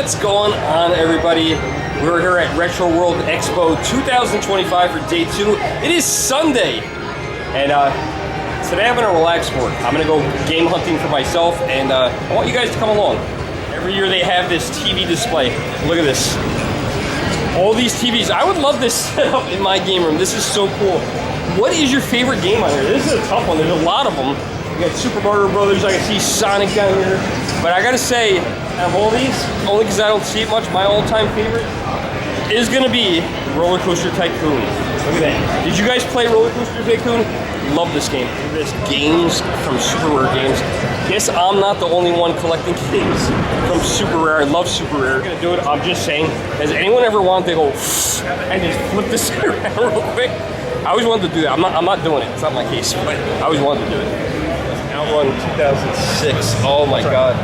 What's going on, everybody? We're here at RetroWorld Expo 2025 for day 2. It is Sunday, and today I'm gonna relax for it. I'm gonna go game hunting for myself, and I want you guys to come along. Every year they have this TV display. Look at this. All these TVs. I would love this setup in my game room. This is so cool. What is your favorite game on here? This is a tough one. There's a lot of them. We got Super Mario Brothers. I can see Sonic down here. But I gotta say, out of all these, only because I don't see it much, my all-time favorite is gonna be Roller Coaster Tycoon. Look at that. Did you guys play Roller Coaster Tycoon? Love this game. This games from Super Rare Games. Guess I'm not the only one collecting games from Super Rare. I love Super Rare. I'm gonna do it. I'm just saying. Has anyone ever wanted to go and just flip this around real quick? I always wanted to do that. I'm not doing it. It's not my case, but I always wanted to do it. Outrun 2006. Oh my god.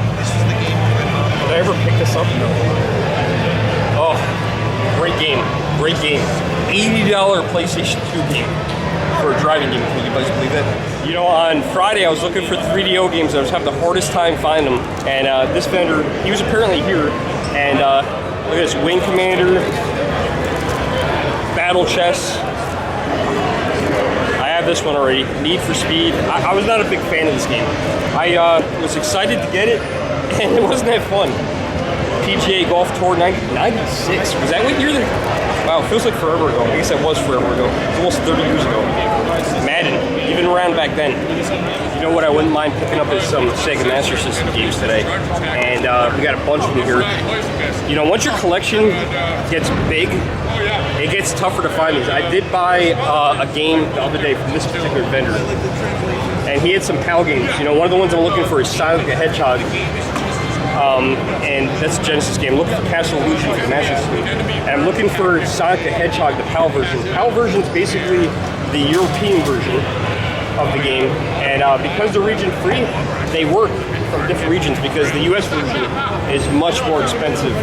Did I ever pick this up? No. Oh, great game. Great game. $80 PlayStation 2 game for a driving game. Can you guys believe it? You know, on Friday I was looking for 3DO games. I was having the hardest time finding them. And this vendor, he was apparently here. And look at this. Wing Commander. Battle Chess. This one already. Need for Speed. I was not a big fan of this game. I was excited to get it, and it wasn't that fun. PGA Golf Tour 96. Was that what year? Wow, it feels like forever ago. I guess that was forever ago. It was almost 30 years ago. Madden, even around back then. You know what I wouldn't mind picking up is some Sega Master System games today. And we got a bunch of them here. You know, once your collection gets big, it gets tougher to find these. I did buy a game the other day from this particular vendor, and he had some PAL games. You know, one of the ones I'm looking for is Sonic the Hedgehog, and that's a Genesis game. I'm looking for Castle Illusion for the Master System, and I'm looking for Sonic the Hedgehog, the PAL version. The PAL version is basically the European version of the game, and because they're region free, they work from different regions because the US version is much more expensive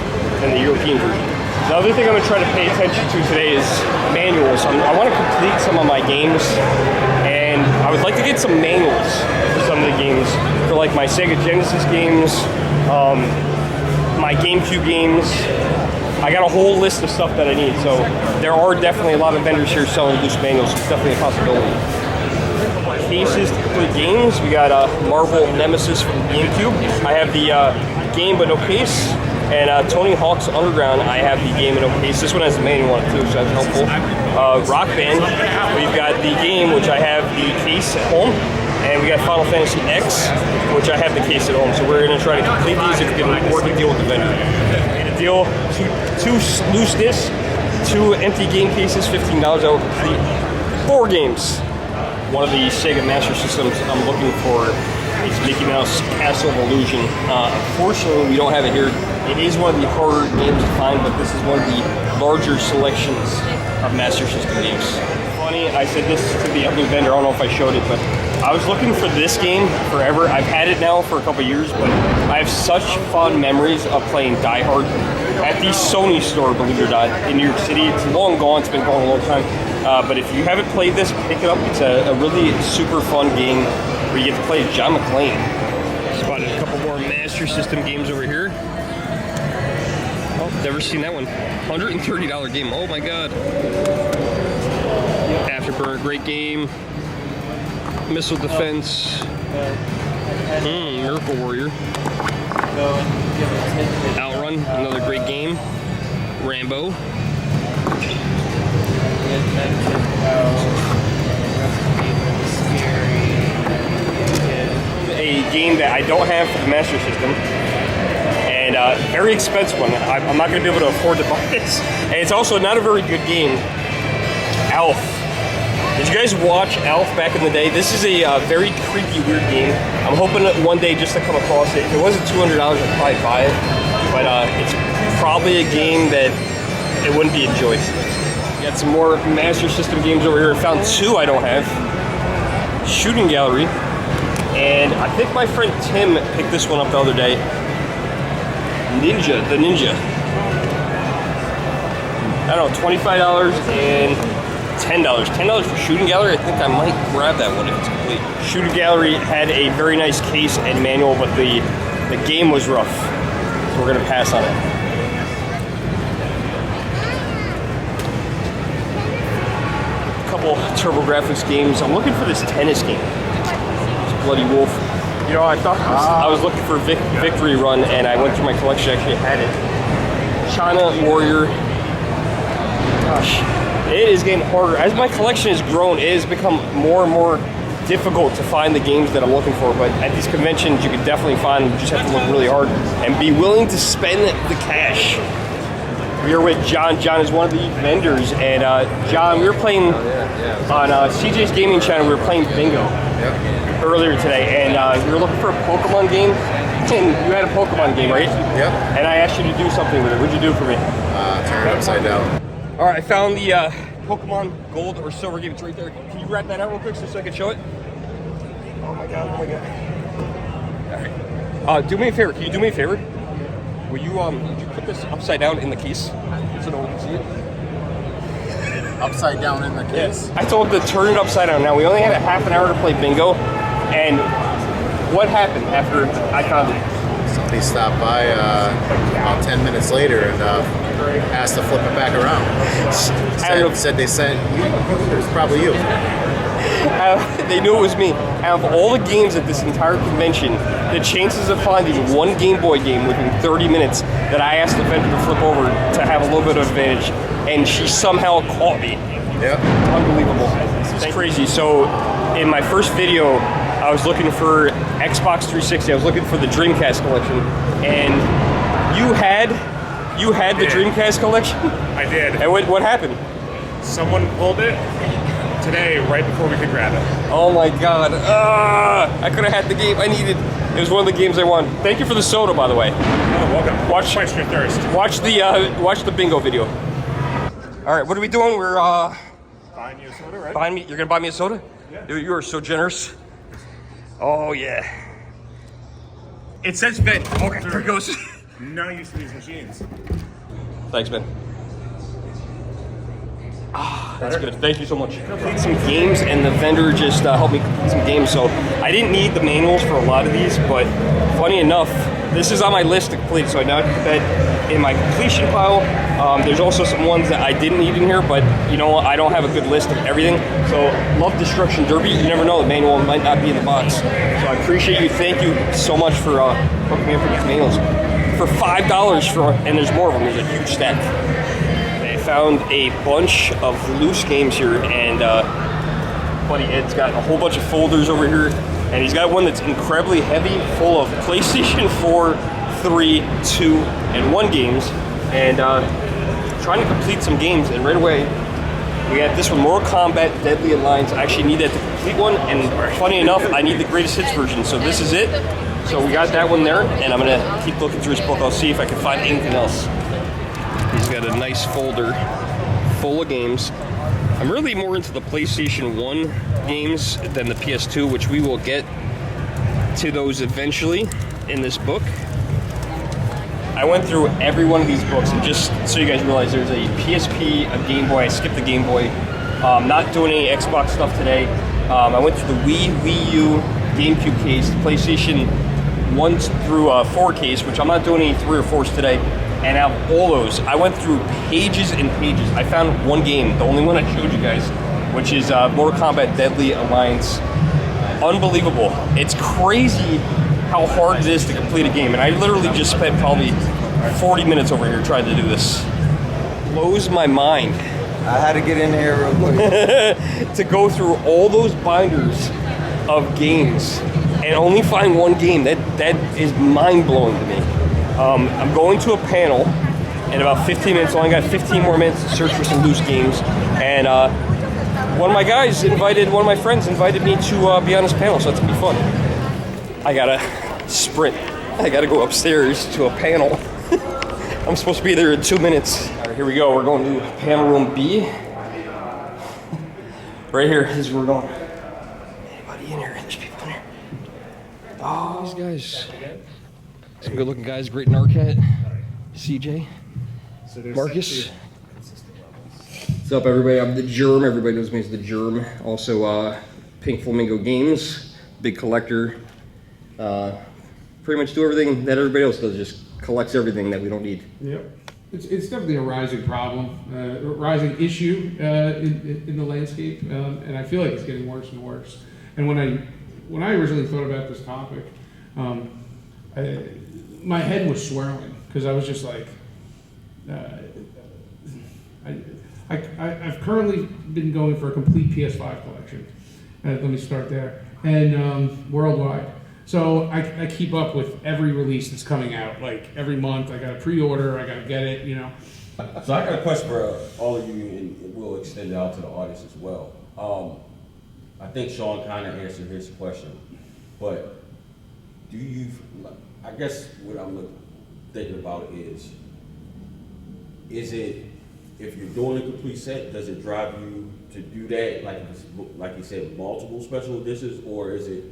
than the European version. The other thing I'm going to try to pay attention to today is manuals. I want to complete some of my games, and I would like to get some manuals for some of the games, for like my Sega Genesis games, my GameCube games. I got a whole list of stuff that I need, so there are definitely a lot of vendors here selling loose manuals. It's definitely a possibility. Cases to complete games. We got Marvel Nemesis from GameCube. I have the game but no case. And Tony Hawk's Underground, I have the game in no case. This one has the manual on it too, so that's helpful. Rock Band, we've got the game, which I have the case at home. And we got Final Fantasy X, which I have the case at home. So we're going to try to complete these if we can work a deal with the vendor. And a deal, two loose discs, 2 empty game cases, $15. I will complete 4 games. One of the Sega Master Systems I'm looking for is Mickey Mouse Castle of Illusion. Unfortunately, we don't have it here. It is one of the harder games to find, but this is one of the larger selections of Master System games. Funny, I said this to the other vendor, I don't know if I showed it, but I was looking for this game forever. I've had it now for a couple years, but I have such fond memories of playing Die Hard at the Sony store, believe it or not, in New York City. It's long gone, it's been gone a long time. But if you haven't played this, pick it up. It's a really super fun game where you get to play as John McClane. Spotted a couple more Master System games over here. Oh, never seen that one. $130 game. Oh my god. Afterburner, great game. Missile Defense. Miracle Warrior. Outrun, another great game. Rambo. A game that I don't have for the Master System, and very expensive one. I'm not going to be able to afford to buy this. And it's also not a very good game. Alf. Did you guys watch Alf back in the day? This is a very creepy, weird game. I'm hoping that one day just to come across it. If it wasn't $200, I'd probably buy it. But it's probably a game that it wouldn't be enjoyed. Got some more Master System games over here. I found 2 I don't have. Shooting Gallery. And I think my friend Tim picked this one up the other day. The Ninja. I don't know, $25 and $10. $10 for Shooting Gallery. I think I might grab that one if it's complete. Shooting Gallery had a very nice case and manual, but the game was rough. So we're gonna pass on it. couple TurboGrafx games. I'm looking for this tennis game. It's Bloody Wolf. You know, I thought I was looking for Victory Run, and I went through my collection. Actually had it. China Warrior. Gosh, it is getting harder as my collection has grown. It has become more and more difficult to find the games that I'm looking for. But at these conventions, you can definitely find them. You just have to look really hard and be willing to spend the cash. We are with John. John is one of the vendors, and John, we were playing on CJ's Gaming Channel. We were playing bingo earlier today, and we were looking for a Pokemon game. And you had a Pokemon game, right? Yep. And I asked you to do something with it. What'd you do for me? Turn it upside down. All right, I found the Pokemon Gold or Silver game. It's right there. Can you wrap that out real quick so I can show it? Oh my god! Oh my god! All right. Do me a favor. Can you do me a favor? Will you would you put this upside down in the case so no one can see it? Upside down in the case? I told him to turn it upside down. Now, we only had a half an hour to play bingo, and what happened after I found it? Somebody stopped by about 10 minutes later and asked to flip it back around. Said they sent you. It was probably you. They knew it was me. Out of all the games at this entire convention, the chances of finding one Game Boy game within 30 minutes that I asked the vendor to flip over to have a little bit of advantage, and she somehow caught me. Yep. Unbelievable. It's crazy. So, in my first video, I was looking for Xbox 360. I was looking for the Dreamcast collection, and you had the Dreamcast collection. I did. And what happened? Someone pulled it today, right before we could grab it. Oh my god. I could have had the game I needed. It was one of the games I won. Thank you for the soda, by the way. Oh, welcome. Watch your thirst. Watch the bingo video. All right, what are we doing? We're Buying you a soda, right? buying me. You're gonna buy me a soda? Yeah. You are so generous. Oh yeah. It says Ben. Okay, there it goes. Not used to these machines. Thanks, Ben. That's good. Thank you so much. Complete some games, and the vendor just helped me complete some games. So I didn't need the manuals for a lot of these, but funny enough, this is on my list to complete. So I now put that in my completion pile. There's also some ones that I didn't need in here, but you know what? I don't have a good list of everything. So Love Destruction Derby. You never know, the manual might not be in the box. So I appreciate you. Thank you so much for hooking me up with these manuals. For $5 and there's more of them. There's a huge stack. Found a bunch of loose games here, and buddy Ed's got a whole bunch of folders over here, and he's got one that's incredibly heavy, full of PlayStation 4, 3, 2, and 1 games, and trying to complete some games. And right away we got this one, Mortal Kombat Deadly Alliance. I actually need that to complete one, and funny enough, I need the greatest hits version, so this is it. So we got that one there, and I'm gonna keep looking through his book. I'll see if I can find anything else. He's got a nice folder full of games. I'm really more into the PlayStation 1 games than the PS2, which we will get to those eventually in this book. I went through every one of these books, and just so you guys realize, there's a PSP, a Game Boy. I skipped the Game Boy. Not doing any Xbox stuff today. I went through the Wii U, GameCube case, PlayStation 1 through 4 case, which I'm not doing any 3 or 4s today. And out of all those, I went through pages and pages. I found one game, the only one I showed you guys, which is Mortal Kombat Deadly Alliance. Unbelievable. It's crazy how hard it is to complete a game. And I literally just spent probably 40 minutes over here trying to do this. Blows my mind. I had to get in here real quick. To go through all those binders of games and only find one game, that is mind-blowing to me. I'm going to a panel in about 15 minutes. I only got 15 more minutes to search for some loose games. And one of my friends invited me to be on his panel, so it's gonna be fun. I gotta sprint. I gotta go upstairs to a panel. I'm supposed to be there in 2 minutes. All right, here we go. We're going to panel room B. Right here is where we're going. Anybody in here? There's people in here. Oh, these guys. Some good looking guys, great Narcat, CJ, Marcus. What's up, everybody? I'm the Germ. Everybody knows me as the Germ. Also, Pink Flamingo Games, big collector. Pretty much do everything that everybody else does, just collects everything that we don't need. Yep. It's definitely a rising problem, a rising issue in the landscape, and I feel like it's getting worse and worse. And when I originally thought about this topic, my head was swirling because I was just like, I've currently been going for a complete PS5 collection. Let me start there, and worldwide. So I keep up with every release that's coming out. Like every month, I got to pre-order, I got to get it, you know. So I got a question for all of you, and we'll extend it out to the audience as well. I think Sean kind of answered his question, but do you? I guess what I'm thinking about is it, if you're doing a complete set, does it drive you to do that, like you said, multiple special editions, or is it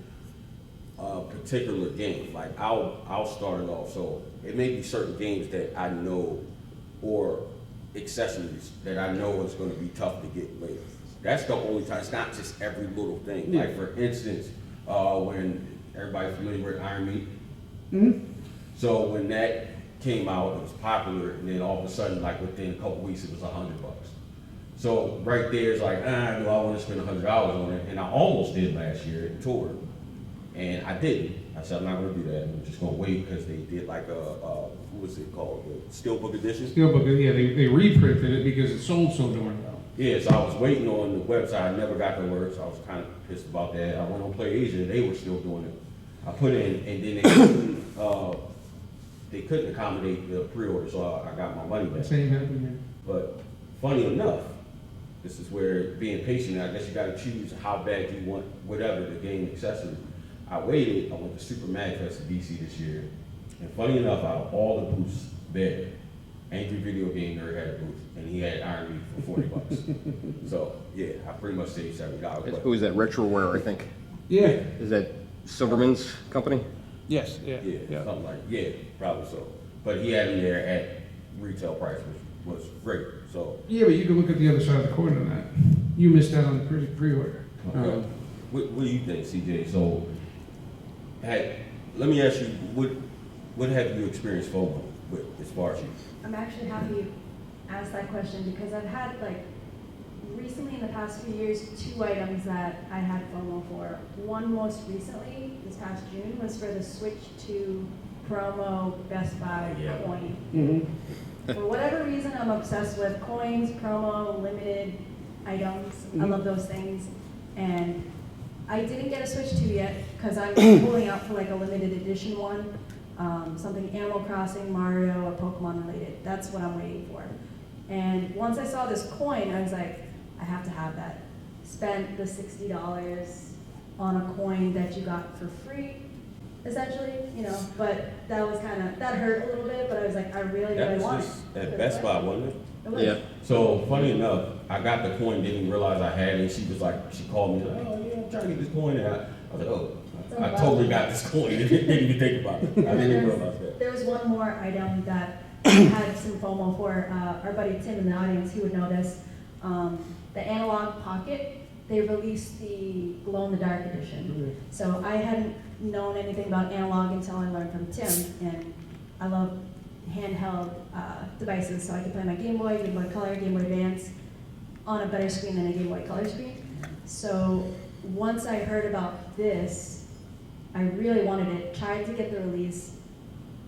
a particular game? Like I'll start it off. So it may be certain games that I know, or accessories that I know is going to be tough to get later. That's the only time. It's not just every little thing. Yeah. Like for instance, when everybody's familiar with Iron Meat. Mm-hmm. So when that came out, it was popular, and then all of a sudden, like within a couple weeks, it was $100. So right there is like, do I want to spend $100 on it? And I almost did last year at tour, and I didn't. I said I'm not going to do that. I'm just going to wait because they did like what was it called, the Steelbook edition? Steelbook, yeah, they reprinted it because it sold so darn well. Yeah, so I was waiting on the website. I never got the alerts. I was kind of pissed about that. I went on Play Asia. They were still doing it. I put in, and then they couldn't accommodate the pre-order, so I got my money back. Same happened here. But funny enough, this is where being patient, I guess you got to choose how bad you want whatever the game accessory. I waited. I went to Super Mag Fest in DC this year, and funny enough, out of all the booths there, Angry Video Game Nerd had a booth, and he had Iron Meat for $40. So yeah, I pretty much saved $70. Who is that? RetroWorld, I think. Yeah. Is that Silverman's company? Yes. Yeah, something like probably so. But he had him there at retail price, which was great. So Yeah, but you can look at the other side of the coin on that. You missed out on the pre-order. okay. What do you think, CJ? So let me ask you, what have you experienced FOMO with as far as you? I'm actually happy you asked that question because I've had recently in the past few years 2 items that I had FOMO for. One most recently, this past June, was for the Switch 2 promo Best Buy coin. Mm-hmm. For whatever reason, I'm obsessed with coins, promo, limited items. I love those things. And I didn't get a Switch 2 yet because I'm holding out for a limited edition one. Something Animal Crossing, Mario, or Pokemon related. That's what I'm waiting for. And once I saw this coin, I was like, I have to have that. Spent the $60 on a coin that you got for free, essentially, but that was that hurt a little bit, but I was like, I really want it. That was just at Best Buy, wasn't it? It was. Yeah. So funny enough, I got the coin, didn't even realize I had it. She called me, oh yeah, I'm trying to get this coin. And I was like, oh, I totally got this coin. Didn't even think about it. I didn't even realize that. There was one more item that I had some FOMO for. Our buddy Tim in the audience, he would know this. The Analog Pocket, they released the glow-in-the-dark edition. So I hadn't known anything about analog until I learned from Tim, and I love handheld devices, so I could play my Game Boy Color, Game Boy Advance on a better screen than a Game Boy Color screen. So once I heard about this, I really wanted it, tried to get the release.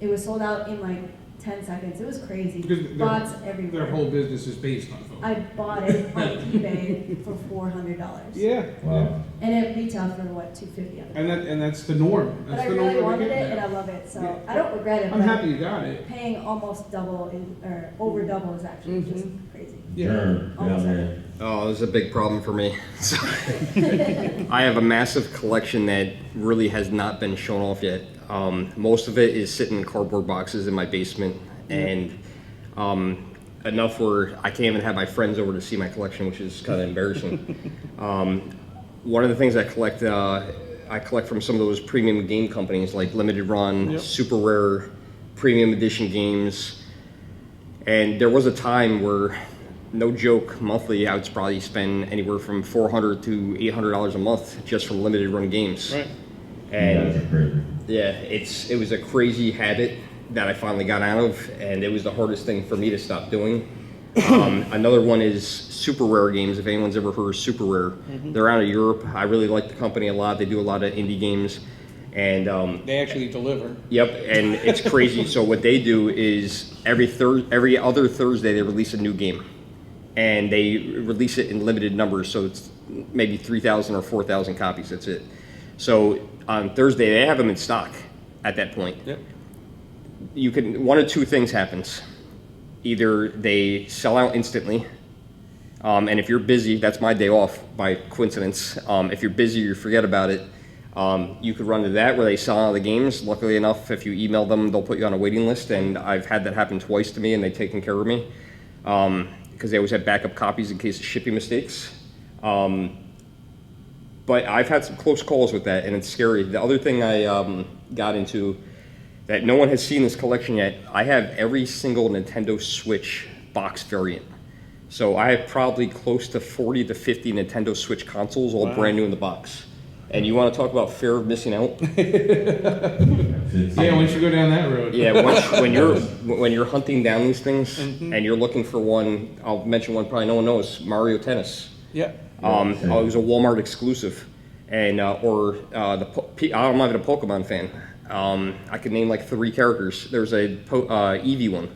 It was sold out in 10 seconds. It was crazy. Because Bots everywhere. Their whole business is based on FOMO. I bought it on eBay for $400. Yeah. Wow. And it retailed for $250. And that's the norm. But That's I the norm really that we wanted get it, and now. I love it. So Yeah. I don't regret it. I'm but happy you got it. Paying almost double or over double is actually just crazy. Yeah. Almost man. Oh, this is a big problem for me. So, I have a massive collection that really has not been shown off yet. Most of it is sitting in cardboard boxes in my basement, and enough where I can't even have my friends over to see my collection, which is kind of embarrassing. One of the things I collect from some of those premium game companies like Limited Run, Super Rare, Premium Edition games. And there was a time where, no joke, monthly I would probably spend anywhere from $400 to $800 a month just for Limited Run games. Right. And yeah, it was a crazy habit that I finally got out of, and it was the hardest thing for me to stop doing. Another one is Super Rare Games. If anyone's ever heard of Super Rare, they're out of Europe. I really like the company a lot. They do a lot of indie games, and They actually deliver. yep, and it's crazy. So what they do is every other Thursday they release a new game, and they release it in limited numbers. So it's maybe 3,000 or 4,000 copies. That's it. So on Thursday they have them in stock. At that point, Yep. you can one of two things happens. Either they sell out instantly, and if you're busy, that's my day off by coincidence. If you're busy, you forget about it. You could run to that where they sell out the games. Luckily enough, if you email them, they'll put you on a waiting list, and I've had that happen twice to me, and they've taken care of me because they always have backup copies in case of shipping mistakes. But I've had some close calls with that, and it's scary. The other thing I got into that no one has seen this collection yet, I have every single Nintendo Switch box variant. So I have probably close to 40 to 50 Nintendo Switch consoles, all brand new in the box. And you want to talk about fear of missing out? Yeah, once you go down that road. Yeah, when you're hunting down these things and you're looking for one, I'll mention one probably no one knows, Mario Tennis. Yeah. It was a Walmart exclusive, and I'm not even a Pokemon fan. I could name like 3 characters. There's a Eevee one.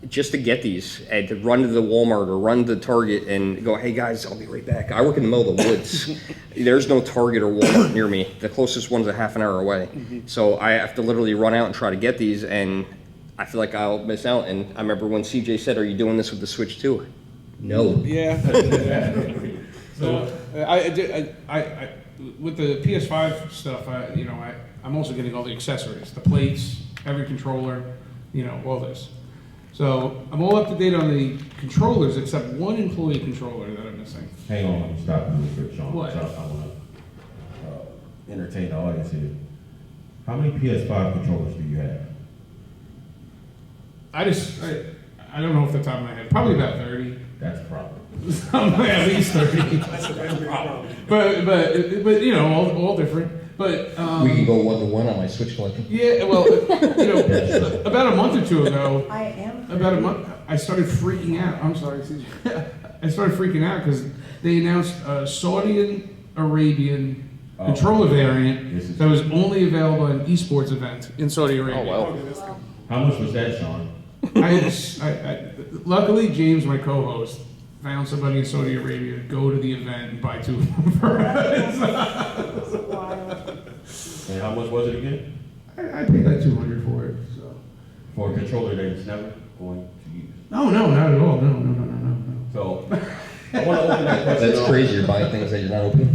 Just to get these and to run to the Walmart or run to Target and go, hey guys, I'll be right back. I work in the middle of the woods. There's no Target or Walmart near me. The closest one's a half an hour away. So I have to literally run out and try to get these, and I feel like I'll miss out. And I remember when CJ said, are you doing this with the Switch too? No. Yeah. So I with the PS5 stuff, I'm also getting all the accessories, the plates, every controller, all this. So I'm all up to date on the controllers except one employee controller that I'm missing. Hang on, let me stop you real quick, Sean. What? I want to entertain the audience here. How many PS5 controllers do you have? I don't know off the top of my head. Probably about 30. That's a problem. At least 30. But all different. But We can go 1-to-1 on my Switch collection. yeah, well, about a month or two ago, I am. about a month, I started freaking out. I'm sorry, CJ. I started freaking out because they announced a Saudi Arabian controller variant that was only available at an esports event in Saudi Arabia. Oh, wow. How much was that, Sean? Luckily, James, my co-host, found somebody in Saudi Arabia to go to the event and buy 2 of them for us. And how much was it again? I paid like $200 for it. So. For a controller that is never going to use. No, not at all. No. So, I want to open that question That's up. crazy, you're buying things that you're not opening.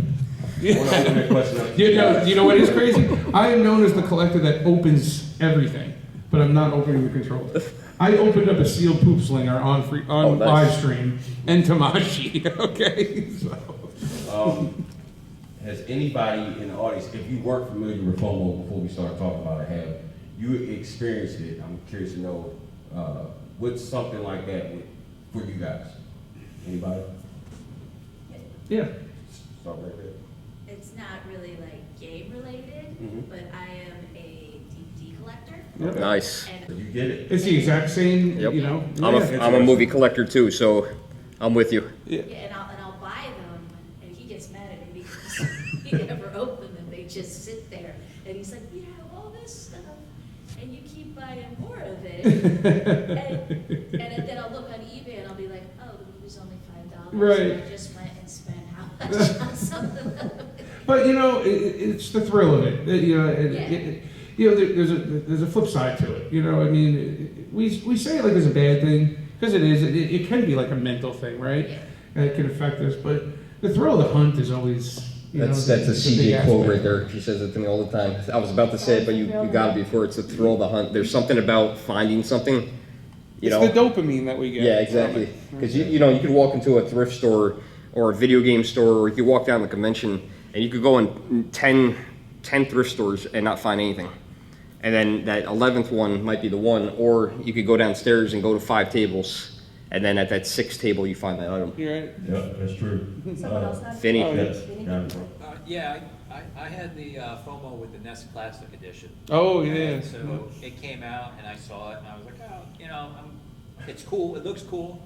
I want to open that question up. You know what is crazy? I am known as the collector that opens everything, but I'm not opening the controller. I opened up a sealed poop slinger on nice. live stream and Tamashi. Okay, so. Has anybody in the audience, if you weren't familiar with FOMO before we start talking about it, have you experienced it? I'm curious to know what's something like that for you guys. Anybody? Yeah. Start right there. It's not really like game related, but I am a DVD collector. Yep. Nice. And You get it. It's the exact same, Yep. Yeah. I'm a movie collector too, so I'm with you. yeah, and I'll buy them, and he gets mad at me because he never opened them. They just sit there, and he's like, "You have all this stuff, and you keep buying more of it." and then I'll look on eBay, and I'll be like, "Oh, the movie's only $5." Right. And I just went and spent how much on something. But it's the thrill of it. There's a flip side to it. I mean, we say it like it's a bad thing because it is. It can be like a mental thing, right? Yeah. It can affect us, but the thrill of the hunt is always. That's a the big CJ quote aspect. right there. She says it to me all the time. I was about to say it, but you got it before. It's the thrill of the hunt. There's something about finding something, It's the dopamine that we get. Yeah, exactly. Because you could walk into a thrift store or a video game store, or you could walk down the convention and you could go in 10 thrift stores and not find anything. And then that 11th one might be the one, or you could go downstairs and go to 5 tables, and then at that 6th table you find that item. You're right. Yep, that's true. Someone else has? Finny. Oh, Yes. Vinny? Got it, bro. Yeah, I had the FOMO with the NES Classic Edition. Oh, And yeah. so it came out, and I saw it, and I was like, oh, it's cool. It looks cool.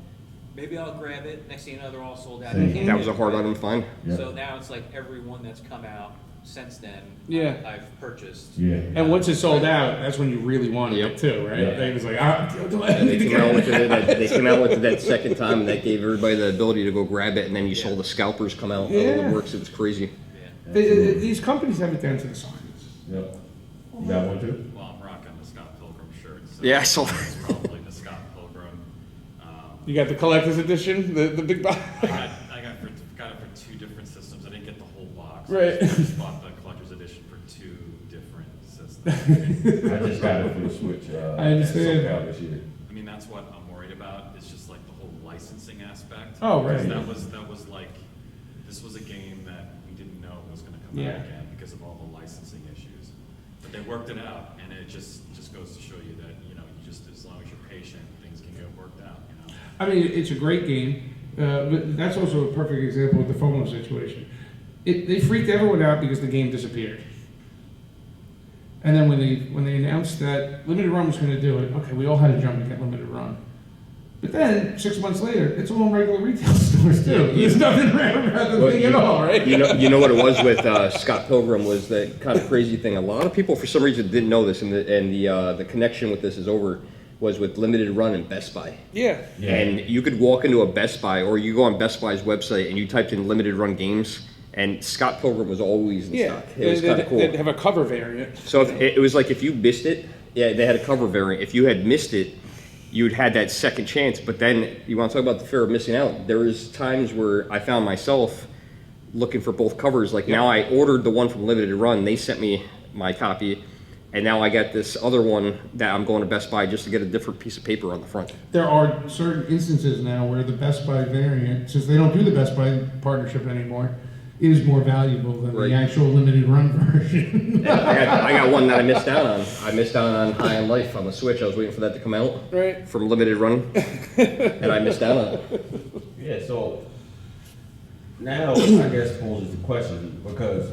Maybe I'll grab it. Next thing you know, they're all sold out. That was a hard item to find. Yeah. So now it's like every one that's come out since then, Yeah. I've purchased. Yeah. And once it's sold out, that's when you really wanted Yep. it too, right? Yeah. They was like, They came out with it. They came out with it that second time, and that gave everybody the ability to go grab it. And then you saw the scalpers come out. Yeah. All the works. It was crazy. These companies have it down to the science. Yep. You got one too? Well, I'm rocking the Scott Pilgrim shirt. So Yeah, I saw that. it's probably the Scott Pilgrim. You got the collector's edition, the big box. I got it for 2 different systems. I didn't get the whole box. Right. I just bought the collector's edition for 2 different systems. I just got it for the Switch. I understand. at SoCal this year. I mean, that's what I'm worried about. It's just like the whole licensing aspect. Oh, right. Because that was like, this was a game that we didn't know was going to come Yeah. out again because of all the licensing issues. But they worked it out, and it just goes to show you that, you just, as long as you're patient, things can get worked out, I mean, it's a great game, but that's also a perfect example of the FOMO situation. They freaked everyone out because the game disappeared. And then when they announced that Limited Run was going to do it, okay, we all had to jump to get Limited Run. But then 6 months later, it's all in regular retail stores too. There's nothing rare about the thing at all, right? You know what it was with Scott Pilgrim was the kind of crazy thing. A lot of people, for some reason, didn't know this, and the connection with this is over. Was with Limited Run and Best Buy. Yeah. And you could walk into a Best Buy, or you go on Best Buy's website and you typed in Limited Run games, and Scott Pilgrim was always in stock. It was kind of cool. They'd have a cover variant. So it was like if you missed it, yeah, they had a cover variant. If you had missed it, you'd had that second chance. But then you want to talk about the fear of missing out. There was times where I found myself looking for both covers. Like now I ordered the one from Limited Run. They sent me my copy. And now I got this other one that I'm going to Best Buy just to get a different piece of paper on the front. There are certain instances now where the Best Buy variant, since they don't do the Best Buy partnership anymore, is more valuable than Right. the actual Limited Run version. I got one that I missed out on. I missed out on High on Life on the Switch. I was waiting for that to come out Right. from Limited Run, and I missed out on it. Yeah, so now I guess poses the question because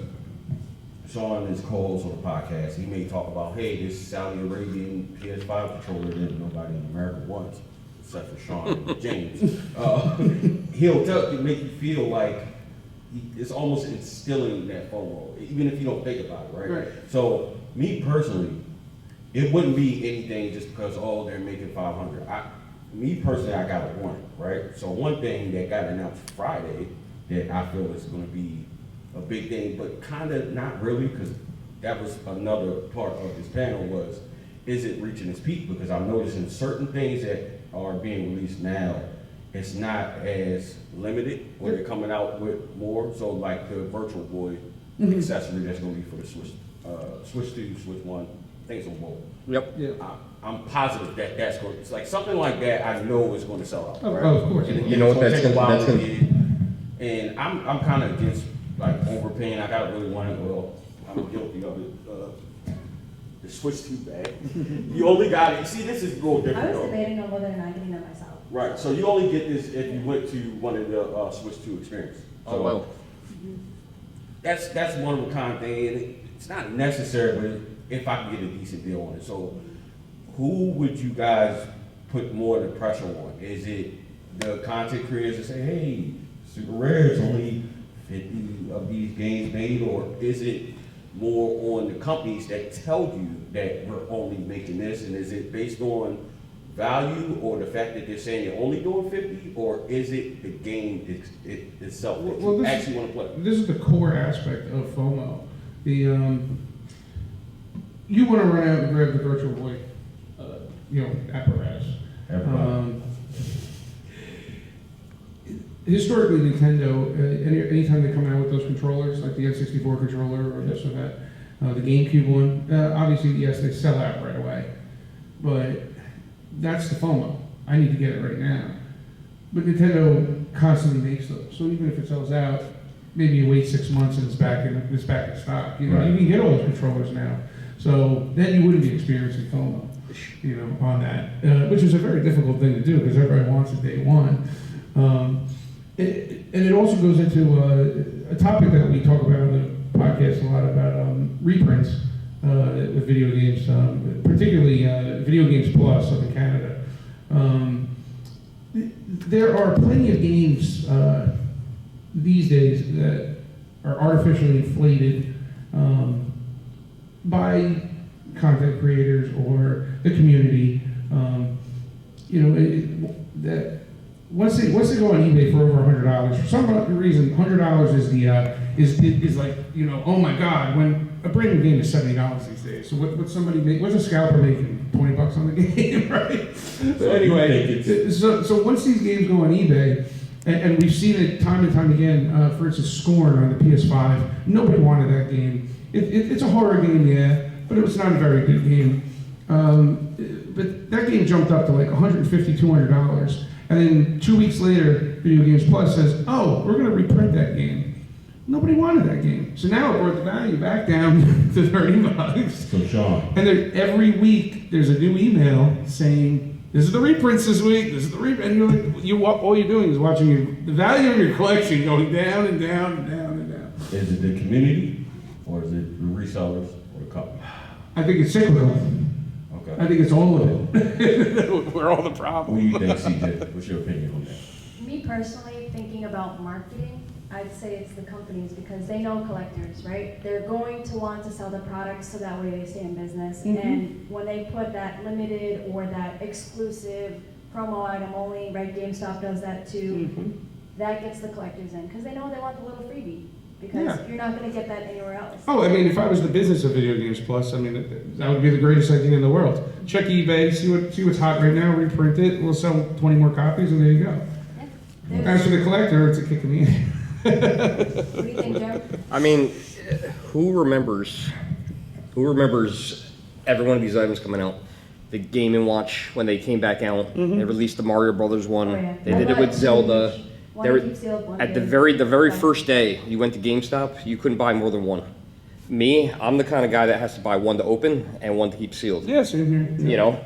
Sean is co-host on the podcast. He may talk about, hey, this Saudi Arabian PS5 controller that nobody in America wants, except for Sean and James. He'll make you feel like it's almost instilling that FOMO, even if you don't think about it, right? So me personally, it wouldn't be anything just because, oh, they're making 500. Me personally, I got a warning, right? So one thing that got announced Friday that I feel is going to be a big thing, but kind of not really, because that was another part of this panel was, is it reaching its peak? Because I'm noticing certain things that are being released now, it's not as limited when they're coming out with more. So like the Virtual Boy accessory that's going to be for the Switch 2, Switch 1, things on both. Yep. Yeah. I'm positive that that's going. It's like something like that. I know is going to sell out. Oh, right? of course. And You know what it's that's take a gonna- while that's to gonna- get. And I'm kind of against like overpaying. I gotta really want it. Well, I'm guilty of it. The Switch 2 bag. You only got it. See, this is a little I different. was though. debating on whether or not getting that myself. Right. So you only get this if you went to one of the Switch 2 experience. So Oh, wow. that's one of a kind thing, and it's not necessary, but if I can get a decent deal on it. So who would you guys put more of the pressure on? Is it the content creators that say, hey, super rare, it's only 50 of these games made, or is it more on the companies that tell you that we're only making this, and is it based on value or the fact that they're saying you're only doing 50, or is it the game itself that you actually want to play? This is the core aspect of FOMO. You want to run out and grab the Virtual Boy, apparatus. Historically, Nintendo, anytime they come out with those controllers, like the N64 controller or this or that, the GameCube one, obviously, yes, they sell out right away. But that's the FOMO. I need to get it right now. But Nintendo constantly makes those. So even if it sells out, maybe you wait 6 months and it's back in stock. You can get all those controllers now. So then you wouldn't be experiencing FOMO, on that, which is a very difficult thing to do because everybody wants it day one. And it also goes into a topic that we talk about on the podcast a lot about reprints with video games, particularly Video Games Plus up in Canada. There are plenty of games these days that are artificially inflated by content creators or the community. That once they go on eBay for over $100, for some reason, $100 is the is like, oh my God, when a brand new game is $70 these days. So what's a scalper making? $20 on the game, right? So anyway, so once these games go on eBay, and we've seen it time and time again, for instance, Scorn on the PS5, nobody wanted that game. It's a horror game, yeah, but it was not a very good game. But that game jumped up to like $150, $200. And then 2 weeks later, Video Games Plus says, oh, we're going to reprint that game. Nobody wanted that game. So now it brought the value back down to $30. So Sean. And every week, there's a new email saying, this is the reprints this week, this is the reprint. And you're like, all you're doing is watching the value of your collection going down and down and down and down. Is it the community, or is it the resellers, or the company? I think it's cyclical. Okay. I think it's all of it. We're all the problem. What do you think, CJ? What's your opinion on that? Me personally, thinking about marketing, I'd say it's the companies because they know collectors, right? They're going to want to sell the products so that way they stay in business. Mm-hmm. And when they put that limited or that exclusive promo item only, right? GameStop does that too. Mm-hmm. That gets the collectors in because they know they want the little freebie because you're not going to get that anywhere else. Oh, I mean, if I was the business of Video Games Plus, I mean, that would be the greatest idea in the world. Check eBay, see what's hot right now, reprint it, we'll sell 20 more copies, and there you go. Yeah. As for the collector, it's a kick in the ass. What do you think, Joe? I mean, who remembers every one of these items coming out? The Game & Watch, when they came back out, they released the Mario Brothers one. Oh, yeah. They did it with Zelda. One They were- keep sealed, one At the game. very first day you went to GameStop, you couldn't buy more than one. Me, I'm the kind of guy that has to buy one to open and one to keep sealed. Yeah, same here.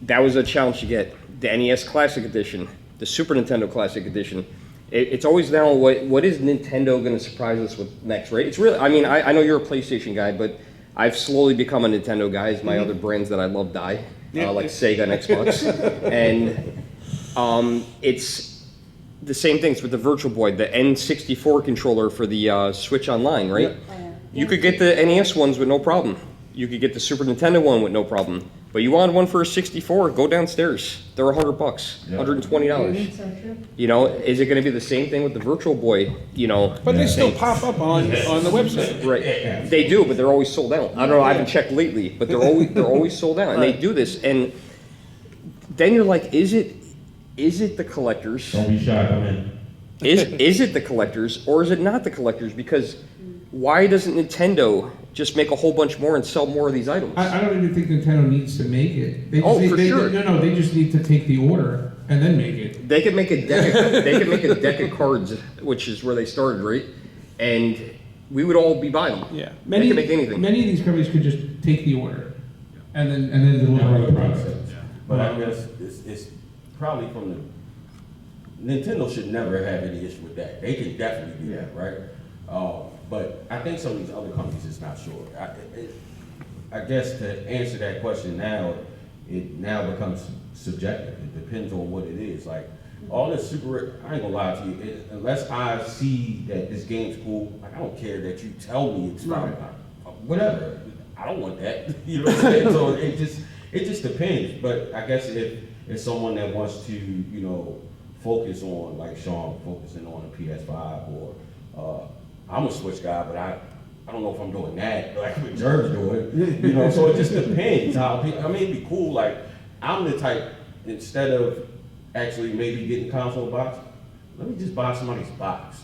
That was a challenge to get. The NES Classic Edition, the Super Nintendo Classic Edition. It's always now what is Nintendo going to surprise us with next, right? It's really, I mean, I know you're a PlayStation guy, but I've slowly become a Nintendo guy as my other brands that I love die, like Sega and Xbox. And it's the same things with the Virtual Boy, the N64 controller for the Switch Online, right? Oh, yeah. You could get the NES ones with no problem. You could get the Super Nintendo one with no problem. But you wanted one for a 64, go downstairs. They're $100, $120. So true. Is it going to be the same thing with the Virtual Boy? But they still pop up on the website. Right. They do, but they're always sold out. I don't know. I haven't checked lately, but they're always sold out, and they do this. And then you're like, is it the collectors? Don't be shy, come in. Is it the collectors, or is it not the collectors? Because why doesn't Nintendo just make a whole bunch more and sell more of these items? I don't even think Nintendo needs to make it. They sure. No, they just need to take the order and then make it. They could make a deck. They could make a deck of cards, which is where they started, right? And we would all be buying them. Yeah, They could make anything. Many of these companies could just take the order and then deliver on the product. But I guess it's probably from the Nintendo should never have any issue with that. They can definitely do that, right? But I think some of these other companies is not sure. I guess to answer that question now, it now becomes subjective. It depends on what it is. Like all this super, I ain't gonna lie to you. Unless I see that this game's cool, like I don't care that you tell me it's fine. Whatever. I don't want that. You know what I'm saying? So it just depends. But I guess if it's someone that wants to, focus on, like Sean, focusing on a PS5 or I'm a Switch guy, but I don't know if I'm doing that like what Jerv's doing, so it just depends how it'd be cool. Like I'm the type, instead of actually maybe getting console box, let me just buy somebody's box.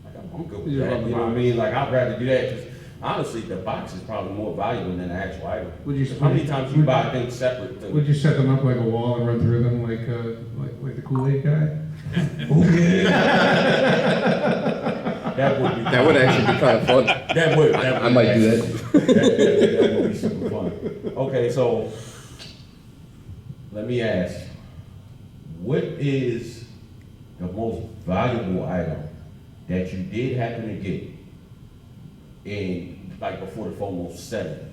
Like I'm good with that, you know what I mean? Like I'd rather do that because honestly the box is probably more valuable than the actual item. How many times you buy things separate? Would you set them up like a wall and run through them like the Kool-Aid guy? Oh yeah. That would actually be kind of fun. That would. I might do that. That would be super fun. Okay, so let me ask, what is the most valuable item that you did happen to get, and like before the FOMO 7.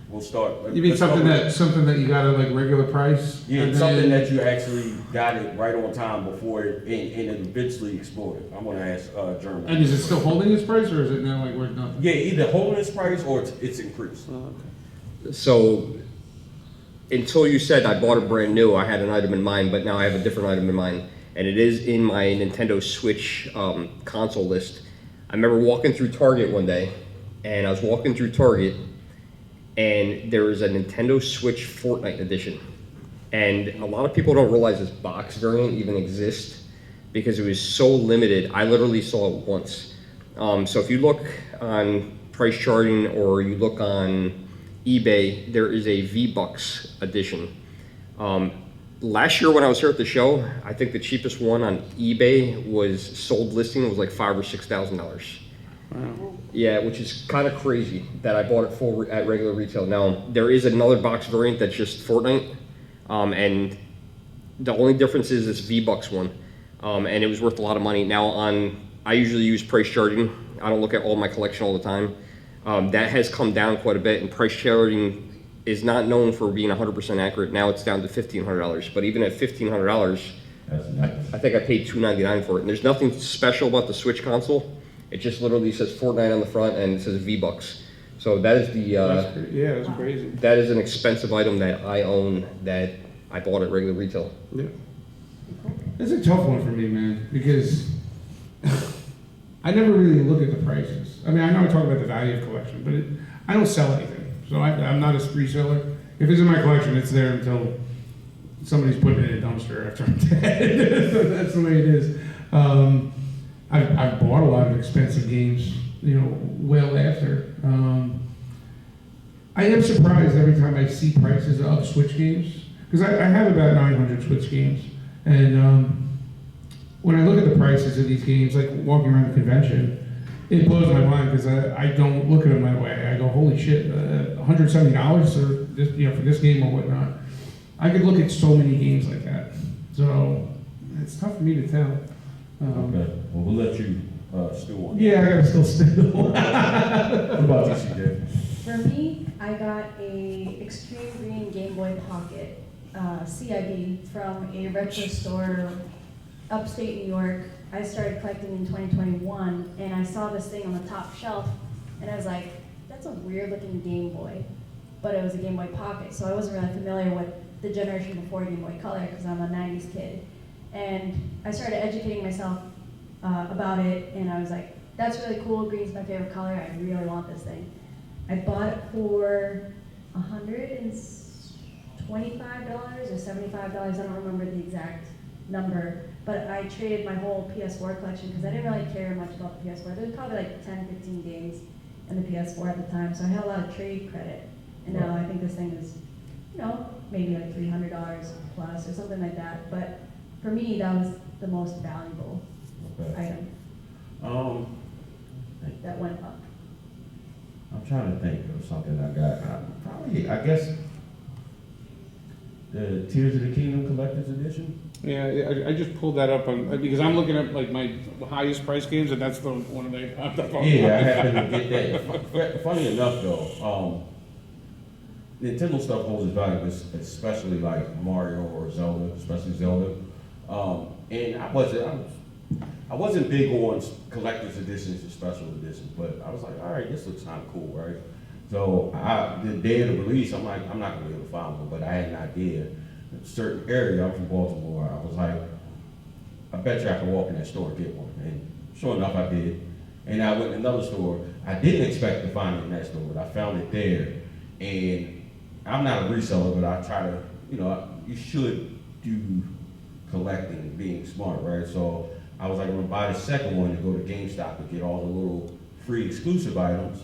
We'll start. You mean let's start something with- that you got at like regular price? Yeah, and something then- that you actually got it right on time before it and it eventually exploded. I'm gonna ask Jeremy. And is it still holding its price, or is it now like worth nothing? Yeah, either holding its price or it's increased. So until you said I bought it brand new, I had an item in mind, but now I have a different item in mind, and it is in my Nintendo Switch console list. I remember walking through Target one day, and I was walking through Target, and there was a Nintendo Switch Fortnite edition. And a lot of people don't realize this box variant even exists because it was so limited. I literally saw it once. So if you look on price charting or you look on eBay, there is a V-Bucks edition. Last year when I was here at the show, I think the cheapest one on eBay was sold listing was like $5,000 or $6,000. Wow. Yeah, which is kind of crazy that I bought it full at regular retail. Now there is another box variant that's just Fortnite, and the only difference is this V-Bucks one, and it was worth a lot of money. Now I usually use price charting. I don't look at all my collection all the time. That has come down quite a bit, and price charting is not known for being 100% accurate. Now it's down to $1,500, but even at $1,500, I think I paid $299 for it. And there's nothing special about the Switch console. It just literally says Fortnite on the front and it says V-Bucks. So that is Yeah, that's crazy. that is an expensive item that I own that I bought at regular retail. Yeah. It's a tough one for me, man, because I never really look at the prices. I mean, I know I talk about the value of collection, but I don't sell anything. So I'm not a reseller. If it's in my collection, it's there until somebody's putting it in a dumpster after I'm dead. So that's the way it is. I've bought a lot of expensive games, well after. I am surprised every time I see prices of Switch games, because I have about 900 Switch games, and when I look at the prices of these games, like walking around the convention, it blows my mind because I don't look at them that way. I go, holy shit, $170 for this, for this game or whatnot. I could look at so many games like that, so it's tough for me to tell. Okay, well, we'll let you stew on. Yeah, I gotta still steal. What about you, CJ? For me, I got a Extreme Green Game Boy Pocket CIB from a retro store upstate New York. I started collecting in 2021, and I saw this thing on the top shelf, and I was like, that's a weird looking Game Boy, but it was a Game Boy Pocket, so I wasn't really familiar with the generation before Game Boy Color because I'm a 90s kid. And I started educating myself about it, and I was like, that's really cool, green's my favorite color, I really want this thing. I bought it for $125 or $75, I don't remember the exact number, but I traded my whole PS4 collection because I didn't really care much about the PS4. There was probably like 10, 15 games in the PS4 at the time, so I had a lot of trade credit. And now I think this thing is, maybe like $300 plus or something like that. But for me, that was the most valuable item that went up. I'm trying to think of something I got. Probably, I guess, the Tears of the Kingdom Collector's Edition. Yeah, I just pulled that up because I'm looking at like my highest price games, and that's the one they popped up on. Yeah, I happened to get that. Funny enough, though, Nintendo stuff holds its value, especially like Mario or Zelda, especially Zelda. And I wasn't big on collector's editions or special editions, but I was like, all right, this looks kind of cool, right? So the day of the release, I'm like, I'm not gonna be able to find one, but I had an idea. In a certain area, I'm from Baltimore. I was like, I bet you I can walk in that store and get one. And sure enough, I did. And I went to another store. I didn't expect to find it in that store, but I found it there. And I'm not a reseller, but I try to, you should do collecting, being smart, right? So I was like, I'm gonna buy the second one and go to GameStop and get all the little free exclusive items,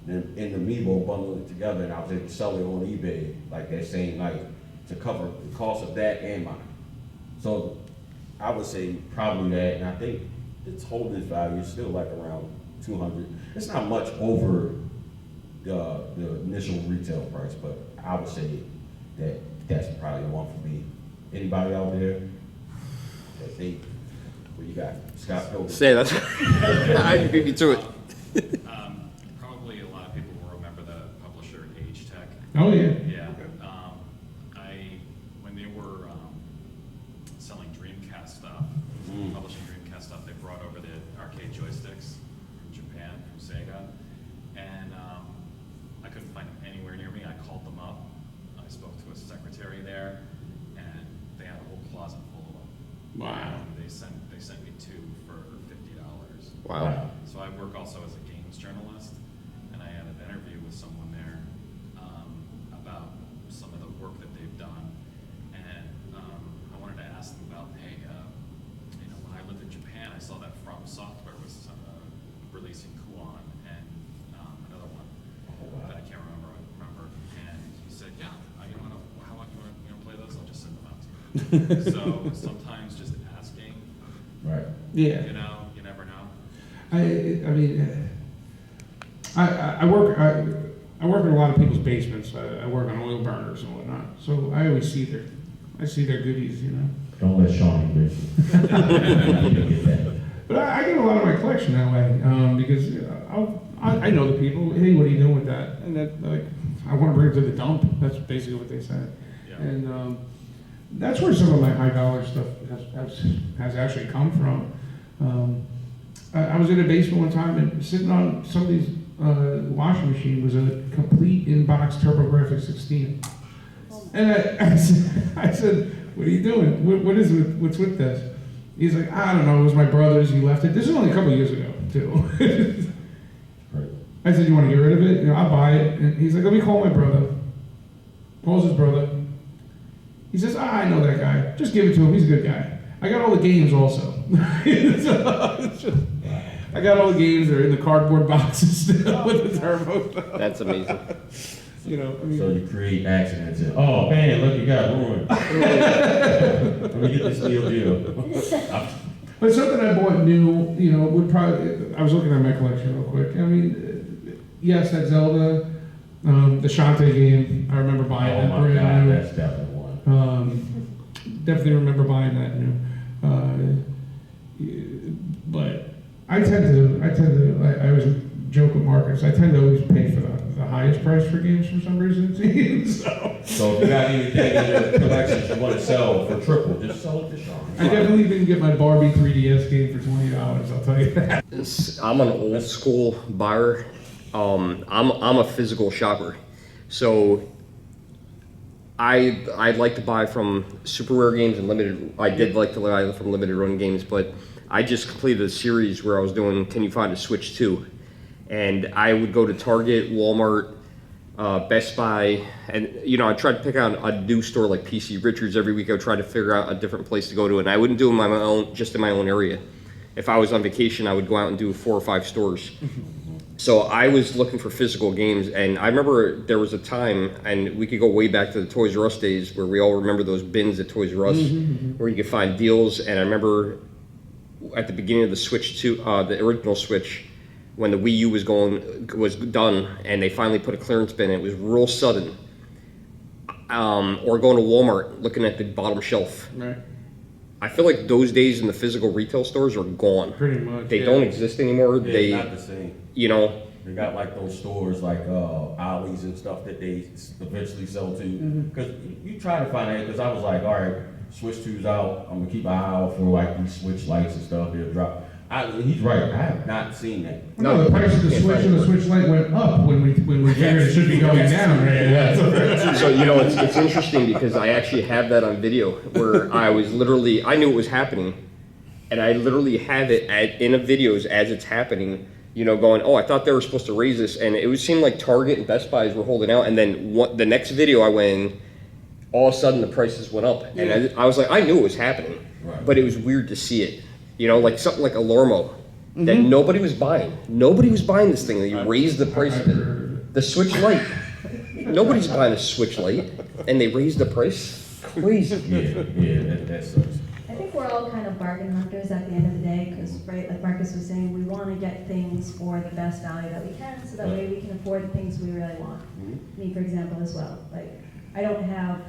then in the Amiibo bundle it together, and I was able to sell it on eBay like that same night to cover the cost of that and mine. So I would say probably that, and I think its holding value is still like around 200. It's not much over the initial retail price, but I would say that that's probably the one for me. Anybody out there? What you got? Scott Pilgrim. Say that's I beat me to it. Probably Oh, yeah. Yeah. When they were selling Dreamcast stuff, publishing Dreamcast stuff, they brought over the arcade joysticks from Japan, from Sega, and I couldn't find them anywhere near me. I called them up. I spoke to a secretary there, and they had a whole closet full of them. Wow. And they sent me 2 for $50. Wow. So I work also as a games journalist, and I had an interview with someone there about some of the work that they've done, and I wanted to ask them about, hey, when I lived in Japan, I saw that From Software was releasing Kuon and another one that I can't remember, and he said, yeah, how long do you want to play those? I'll just send them out to you. So sometimes just asking, Right. Yeah. you never know. I mean, I work in a lot of people's basements. I work on oil burners and whatnot, so I always see their goodies, you know. Don't let Sean get that. But I get a lot of my collection that way because I know the people. Hey, what are you doing with that? And that, like, I want to bring it to the dump. That's basically what they said. Yeah. And that's where some of my high dollar stuff has actually come from. I was in a basement one time and sitting on somebody's washing machine was a complete in-box TurboGrafx 16. And I said, what are you doing? What's with this? He's like, I don't know, it was my brother's, he left it. This is only a couple years ago, too. Right. I said, you want to get rid of it? I'll buy it. And he's like, let me call my brother. Calls his brother. He says, I know that guy. Just give it to him, he's a good guy. I got all the games also. I got all the games, they're in the cardboard boxes still with the turbo. That's amazing. You know, I mean, So you create accidents. And, oh man, look, you got ruined. Let me get this deal. but something I bought new, you know, would probably, I was looking at my collection real quick. I mean, yes, that Zelda, the Shantae game, I remember buying that brand new. That's definitely one. Definitely remember buying that new. But I always joke with Marcus, I tend to always pay for the highest price for games for some reason, it seems. So if you got anything in your collections you want to sell for triple, just sell it to Sean. I definitely didn't get my Barbie 3DS game for $20, I'll tell you that. I'm an old school buyer. I'm a physical shopper. So I'd like to buy from super rare games and limited. I did like to buy from limited run games, but I just completed a series where I was doing Can You Find a Switch 2? And I would go to Target, Walmart, Best Buy, and I tried to pick out a new store like PC Richards every week. I would try to figure out a different place to go to, and I wouldn't do them just in my own area. If I was on vacation, I would go out and do 4 or 5 stores. So I was looking for physical games, and I remember there was a time, and we could go way back to the Toys R Us days where we all remember those bins at Toys R Us where you could find deals. And I remember at the beginning of the Switch 2, the original Switch, when the Wii U was done, and they finally put a clearance bin, it was real sudden. Or going to Walmart, looking at the bottom shelf. Right. I feel like those days in the physical retail stores are gone. Pretty much. They don't exist anymore. Yeah, They, it's not the same. They got like those stores like Ollie's and stuff that they eventually sell to. Because you try to find it, because I was like, all right, Switch 2's out. I'm gonna keep an eye out for like these Switch lights and stuff. They'll drop. He's right. I have not seen that. No, the price of the Switch and the Switch Lite went up when we figured it should be going down, right? So it's interesting because I actually have that on video where I knew it was happening, and I literally have it in a videos as it's happening. Going, oh, I thought they were supposed to raise this, and it seemed like Target and Best Buys were holding out, and then the next video I went in, all of a sudden the prices went up, and I was like, I knew it was happening, but it was weird to see it. Like something like a Lormo that nobody was buying. Nobody was buying this thing. They raised the price of it. The Switch Lite. Nobody's buying a Switch Lite, and they raised the price. Crazy. Yeah, that sucks. I think we're all kind of bargain hunters at the end of the day, because, right, like Marcus was saying, we want to get things for the best value that we can, so that way we can afford the things we really want. Me, for example, as well. Like, I don't have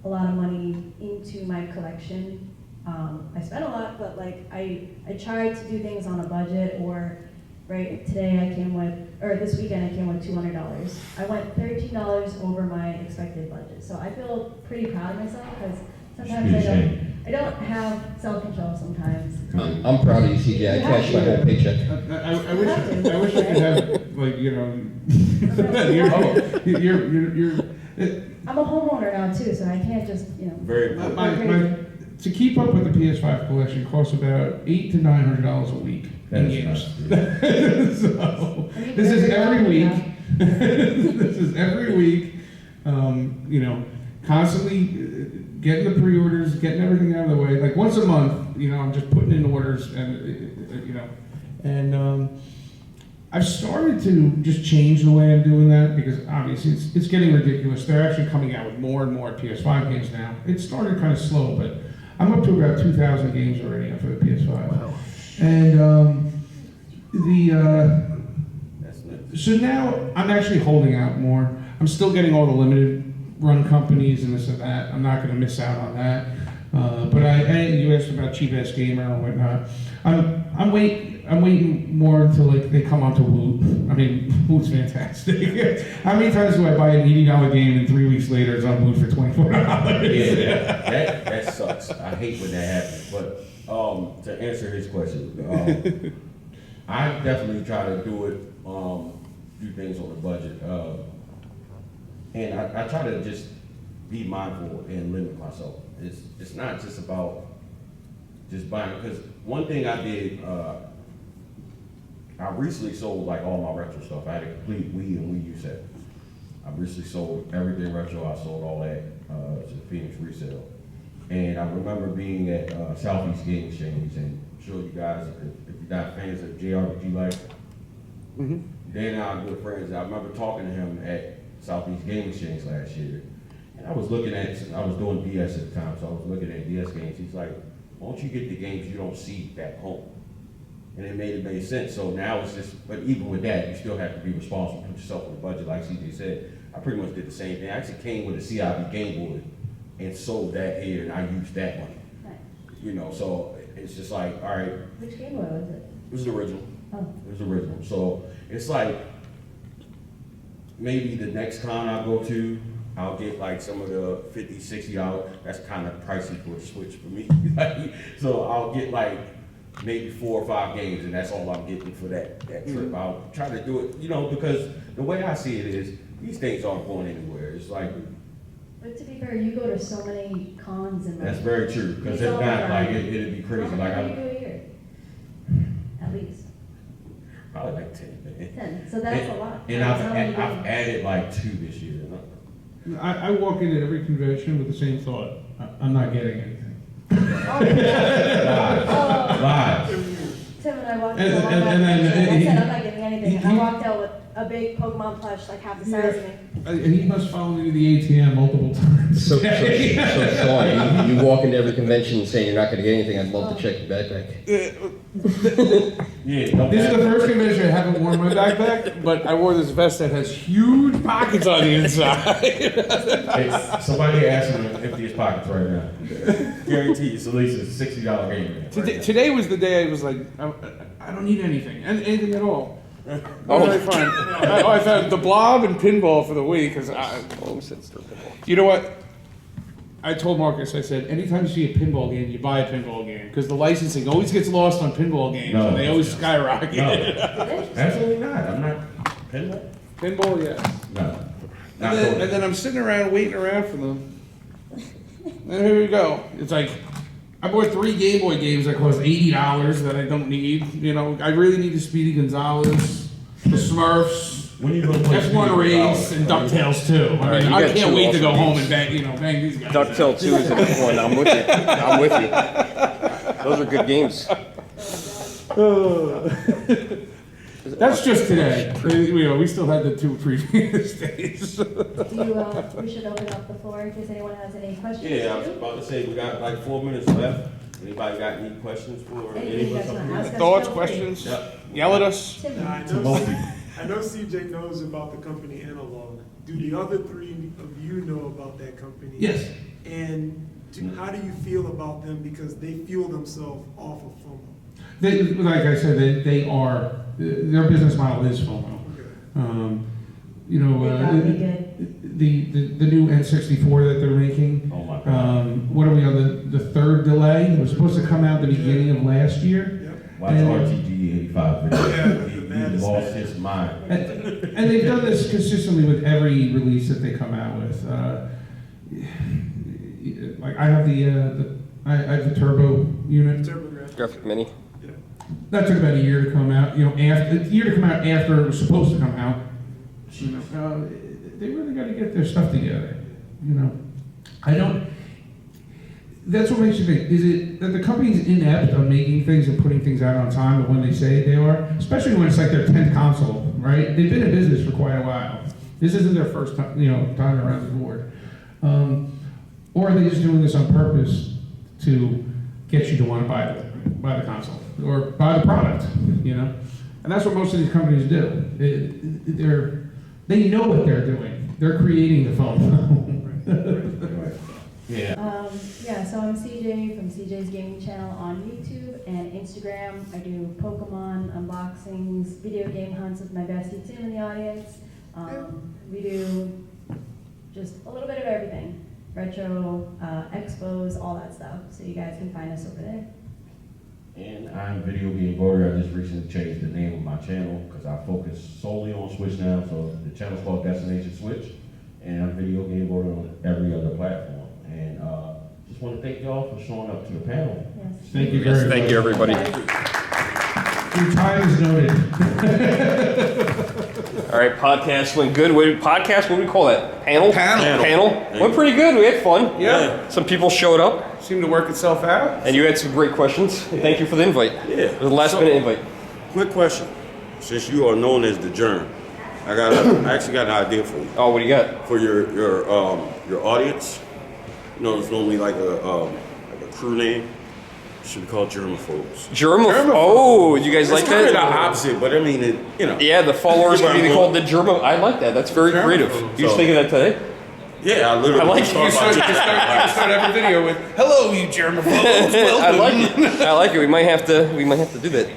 a lot of money into my collection. I spend a lot, but like I try to do things on a budget, or right? Today I came with, or this weekend I came with $200. I went $13 over my expected budget. So I feel pretty proud of myself because sometimes I don't have self-control sometimes. I'm proud of you, CJ. I cashed my whole paycheck. I wish I could have, like, you know, you're I'm a homeowner now too, so I can't just, you know. Very my, to keep up with the PS5 collection costs about $800 to $900 a week in games. So this is every week. This is every week. You know, constantly getting the pre-orders, getting everything out of the way. Like once a month, you know, I'm just putting in orders, and you know, and I've started to just change the way I'm doing that because obviously it's getting ridiculous. They're actually coming out with more and more PS5 games now. It started kind of slow, but I'm up to about 2,000 games already for the PS5. Wow. And so now I'm actually holding out more. I'm still getting all the limited run companies and this and that. I'm not going to miss out on that. But you asked about cheap ass gamer and whatnot. I'm waiting more until like they come onto Woot. I mean, Woot's fantastic. How many times do I buy an $80 game and 3 weeks later it's on Woot for $24? Yeah, that sucks. I hate when that happens. But to answer his question, I definitely try to do things on the budget. And I try to just be mindful and limit myself. It's not just about just buying, because one thing I did, I recently sold like all my retro stuff. I had a complete Wii and Wii U set. I recently sold everything retro. I sold all that to Phoenix Resale. And I remember being at Southeast Game Exchange, and I'm sure you guys, if you're not fans of JRPG Life, Dan and I are good friends. I remember talking to him at Southeast Game Exchange last year. And I was looking at, I was doing DS at the time, so I was looking at DS games. He's like, why don't you get the games you don't see back home? And it made sense. So now it's just, but even with that, you still have to be responsible, put yourself on the budget, like CJ said. I pretty much did the same thing. I actually came with a CIB Game Boy and sold that here, and I used that money. Nice. You know, so it's just like, all right. Which Game Boy was it? It was the original. Oh. It was the original. So it's like, maybe the next con I go to, I'll get like some of the $50, $60. That's kind of pricey for a Switch for me. So I'll get like maybe 4 or 5 games, and that's all I'm getting for that trip. I'll try to do it, you know, because the way I see it is, these things aren't going anywhere. It's like. But to be fair, you go to so many cons and. That's very true, because if not, like it'd be crazy. How Like many do you do a year? At least. Probably like 10. 10. So that's a lot. And I've added like 2 this year. I walk in at every convention with the same thought. I'm not getting anything. Lies. Tim and I walked out. I said I'm not getting anything. And I walked out with a big Pokemon plush, like half the size of me. And he must follow me to the ATM multiple times. So Sean, you walk into every convention saying you're not going to get anything. I'd love to check your backpack. Yeah, This is the first convention I haven't worn my backpack, but I wore this vest that has huge pockets on the inside. Hey, somebody asked him to empty his pockets right now. Guarantee it's at least a $60 game. Today was the day I was like, I don't need anything, anything at all. What did I find? I found the Blob and pinball for the Wii, because you know what? I told Marcus, I said, anytime you see a pinball game, you buy a pinball game, because the licensing always gets lost on pinball games, and they always skyrocket. No, absolutely not. I'm not pinball. Pinball, yes. No. And then I'm sitting around waiting around for them. And here we go. It's like, I bought 3 Game Boy games that cost $80 that I don't need. You know, I really need the Speedy Gonzales, the Smurfs, When you go play F1 Race, and DuckTales 2. I mean, I can't wait to go home and bang these guys. DuckTales 2 is a good one. I'm with you. I'm with you. Those are good games. That's just today. We still had the 2 previous days. We should open up the floor in case anyone has any questions. Yeah, I was about to say, we got like 4 minutes left. Anybody got any questions for Anything you guys want to ask us? Thoughts, feel free. questions? Yep. Yell at us. Tim. I know CJ knows about the company Analog. Do the other 3 of you know about that company? Yes. And how do you feel about them because they fuel themselves off of FOMO? Like I said, they are, their business model is FOMO. You know, the new N64 that they're making. Oh my God. What are we on the third delay? It was supposed to come out the beginning of last year. Watch RTG 85 video. He lost his mind. And they've done this consistently with every release that they come out with. Like I have I have the turbo unit. Graphic Mini. That took about a year to come out. You know, after it was supposed to come out. You know, they really got to get their stuff together. You know, that's what makes you think. Is it that the company's inept on making things and putting things out on time, but when they say they are, especially when it's like their 10th console, right? They've been in business for quite a while. This isn't their first time, time around the board. Or are they just doing this on purpose to get you to want to buy the console or buy the product? You know, and that's what most of these companies do. They know what they're doing. They're creating the phone. Yeah, so I'm CJ from CJ's Gaming Channel on YouTube and Instagram. I do Pokemon unboxings, video game hunts with my bestie Tim in the audience. We do just a little bit of everything. Retro, expos, all that stuff. So you guys can find us over there. And I'm Video Game Voter. I just recently changed the name of my channel because I focus solely on Switch now. So the channel's called Destination Switch, and I'm Video Game Voter on every other platform. And just want to thank y'all for showing up to the panel. Yes. Thank you very much. Thank you, everybody. Your time is noted. All right, podcast went good. What do we call that? Panel. Went pretty good. We had fun. Yeah. Some people showed up. Seemed to work itself out. And you had some great questions. Thank you for the invite. Yeah. It was a last minute invite. Quick question. Since you are known as the Germ, I actually got an idea for you. Oh, what do you got? For your audience. It's normally like a crew name. It should be called Germaphobes. Germaphobes. Oh, you guys like that? It's kind of the opposite, but I mean, Yeah, the followers could be called the Germa. I like that. That's very creative. You just thinking of that today? Yeah, I literally. I like you start every video with "Hello, you germaphobes." I like it. I like it. We might have to do that.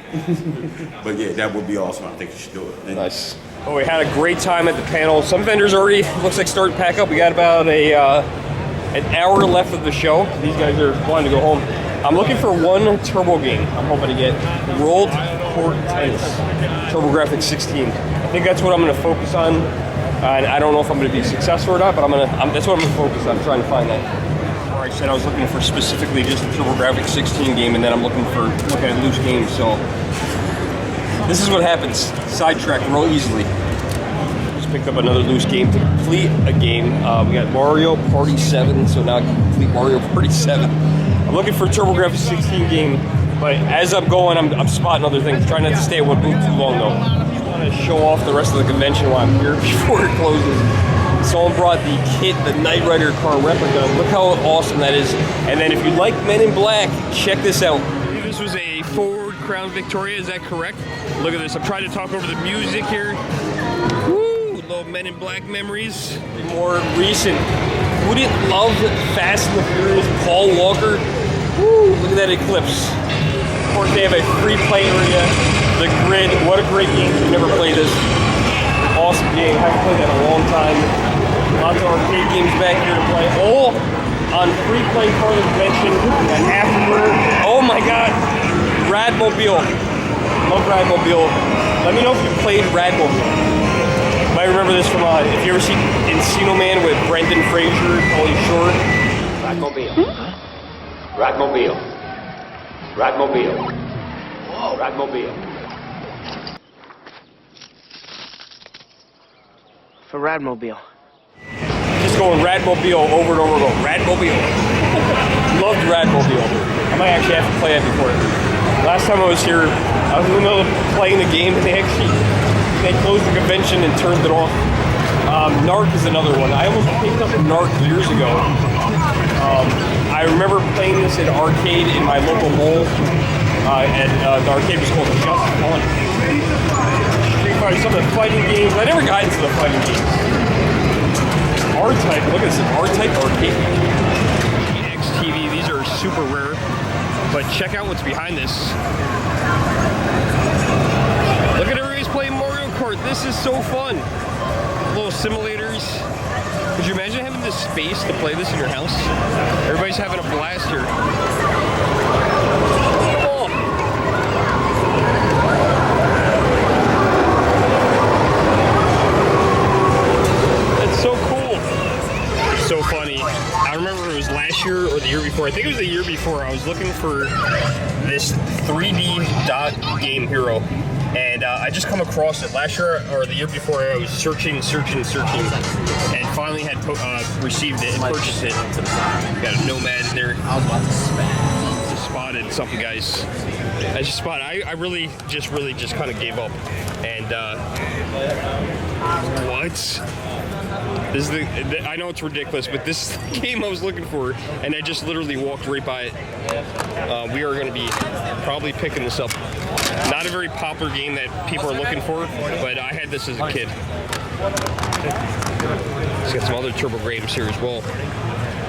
But yeah, that would be awesome. I think you should do it. Nice. Well, we had a great time at the panel. Some vendors already looks like starting to pack up. We got about an hour left of the show. These guys are wanting to go home. I'm looking for one turbo game. I'm hoping to get World Court Tennis TurboGrafx 16. I think that's what I'm going to focus on. And I don't know if I'm going to be successful or not, but that's what I'm going to focus on, trying to find that. Or I said I was looking for specifically just the TurboGrafx 16 game, and then I'm looking at loose games. So this is what happens. Sidetracked real easily. Just picked up another loose game to complete a game. We got Mario Party 7, so now I can complete Mario Party 7. I'm looking for a TurboGrafx 16 game, but as I'm going, I'm spotting other things. Trying not to stay at one booth too long, though. To show off the rest of the convention while I'm here before it closes. Someone brought the the Knight Rider car replica. Look how awesome that is. And then if you like Men in Black, check this out. This was a Ford Crown Victoria, is that correct? Look at this, I'm trying to talk over the music here. Woo, little Men in Black memories. More recent. Who didn't love Fast and the Furious? Paul Walker. Woo, look at that Eclipse. Of course, they have a free play area. The Grid, what a great game. If you've never played this, awesome game. Haven't played that in a long time. Lots of arcade games back here to play. All on free play part of the convention. And afterward, oh my god, Radmobile. Love Radmobile. Let me know if you played Radmobile. You might remember this from, if you ever seen Encino Man with Brendan Fraser, Pauly Shore. Radmobile. Radmobile. Radmobile. Radmobile. For Radmobile. Just going Radmobile over and over again. Radmobile. Loved Radmobile. I might actually have to play it before. Last time I was here, I was in the middle of playing the game and they closed the convention and turned it off. Narc is another one. I almost picked up Narc years ago. I remember playing this at arcade in my local mall. And the arcade was called Just Fun. Some of the fighting games. I never got into the fighting games. R-Type, look at this, R-Type arcade. XTV, these are super rare. But check out what's behind this. Look at everybody's playing Mario Kart. This is so fun. Little simulators. Could you imagine having this space to play this in your house? Everybody's having a blast here. Oh. That's so cool. So funny. I remember it was last year or the year before. I think it was the year before. I was looking for this 3D dot game hero. And I just come across it last year or the year before. I was searching, and finally had received it and purchased it. Got a Nomad in there. I was about to just spotted something, guys. I just spotted. I really just kind of gave up. And what? This is I know it's ridiculous, but this is the game I was looking for, and I just literally walked right by it. We are going to be probably picking this up. Not a very popular game that people are looking for, but I had this as a kid. It's got some other turbo games here as well.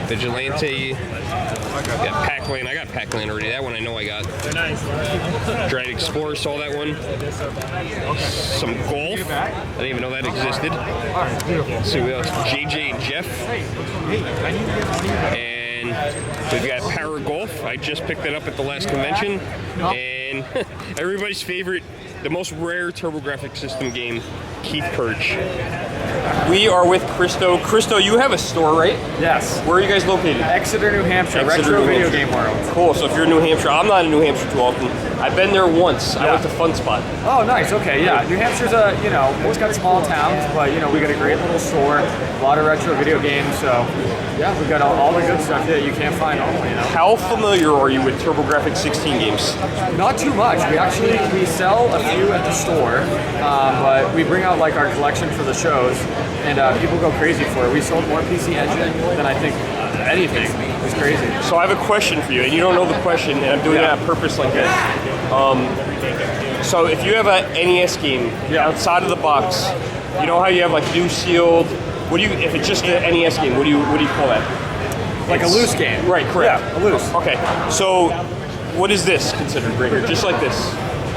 Vigilante. Got Pac-Land. I got Pac-Land already. That one I know I got. Dread Explorer, saw that one. Some golf. I didn't even know that existed. So we have JJ and Jeff. And we've got Power Golf. I just picked that up at the last convention. And everybody's favorite, the most rare TurboGrafx system game, Keith Perch. We are with Christo. Christo, you have a store, right? Yes. Where are you guys located? Exeter, New Hampshire. Exeter, Retro New Video Hampshire. Game World. Cool. So if you're in New Hampshire, I'm not in New Hampshire too often. I've been there once. I went to Fun Spot. Oh, nice. Okay, yeah. New Hampshire's it's got small towns, but we got a great little store, a lot of retro video games. So yeah, we've got all the good stuff that you can't find normally. How familiar are you with TurboGrafx 16 games? Not too much. We sell a few at the store, but we bring out like our collection for the shows, and people go crazy for it. We sold more PC Engine than I think anything. It's crazy. So I have a question for you, and you don't know the question, and I'm doing it on purpose like this. So if you have an NES game outside of the box, you know how you have like new sealed. If it's just an NES game, what do you call that? Like a loose game. Right, correct. Yeah, a loose. Okay, so what is this considered right here? Just like this.